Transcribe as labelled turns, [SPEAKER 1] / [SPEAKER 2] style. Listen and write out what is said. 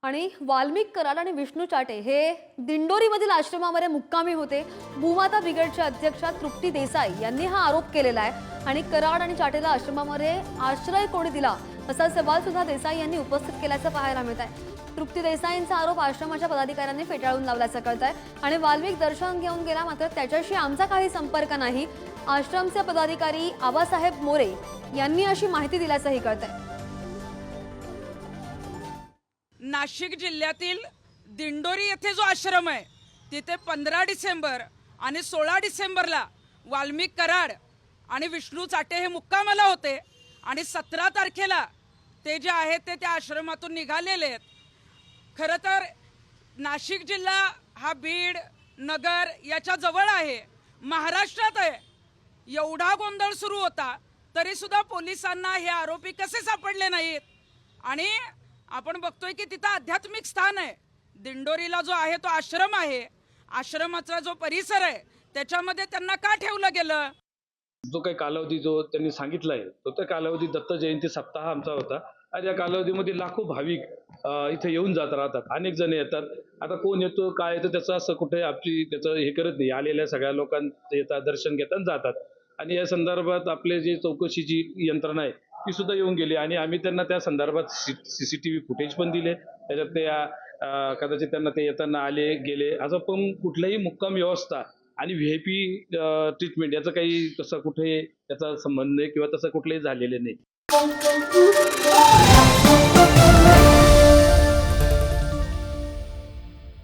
[SPEAKER 1] आणि वाल्मिक कराड आणि विष्णू चाटे हे दिंडोरीमधील आश्रमामध्ये मुक्कामी होते। भूमाता ब्रिगेडच्या अध्यक्षा तृप्ती देसाई यांनी हा आरोप केलेला आहे आणि कराड आणि चाटेला आश्रमामध्ये आश्रय कोणी दिला असा सवाल सुद्धा देसाई यांनी उपस्थित केल्याचं पाहायला मिळत आहे। तृप्ती देसाईंचा आरोप आश्रमाच्या पदाधिकाऱ्यांनी फेटाळून लावल्याचं कळतंय आणि वाल्मिक दर्शन घेऊन गेला, मात्र त्याच्याशी आमचा काही संपर्क नाही, आश्रमचे पदाधिकारी आबासाहेब मोरे यांनी अशी माहिती दिल्याचंही कळतंय।
[SPEAKER 2] नाशिक जिल्ह्यातील दिंडोरी येथे जो आश्रम आहे तिथे 15 डिसेंबर आणि 16 डिसेंबरला वाल्मिक कराड आणि विष्णू चाटे हे मुक्कामाला होते आणि 17 तारखेला ते जे आहे ते त्या आश्रमातून निघालेले आहेत। खरं तर नाशिक जिल्हा हा बीड नगर याच्या जवळ आहे, महाराष्ट्रात आहे। एवढा गोंधळ सुरू होता तरी सुद्धा पोलिसांना हे आरोपी कसे सापडले नाहीत? आणि आपण बघतोय की तिथं आध्यात्मिक स्थान आहे, दिंडोरीला जो आहे तो आश्रम आहे, आश्रमाचा जो परिसर आहे त्याच्यामध्ये त्यांना का ठेवलं गेलं?
[SPEAKER 3] जो काही कालावधी जो त्यांनी सांगितला आहे तो त्या कालावधी दत्त जयंती सप्ताह आमचा होता आणि या कालावधीमध्ये लाखो भाविक इथे येऊन जात राहतात, अनेक जण येतात। आता कोण येतो काय येतो त्याचं असं कुठे आपली त्याचं हे करत नाही, आलेल्या सगळ्या लोकांना येतात, दर्शन घेतात, जातात। आणि या संदर्भात आपले जे चौकशीची यंत्रणा आहे ती सुद्धा येऊन गेली आणि आम्ही त्यांना त्या संदर्भात CCTV फुटेज पण दिले, त्याच्यात ते कदाचित त्यांना ते येताना आले गेले असं पण कुठल्याही मुक्काम व्यवस्था आणि VIP ट्रीटमेंट याचं काही तसं कुठे त्याचा संबंध नाही किंवा तसं कुठलंही झालेलं नाही।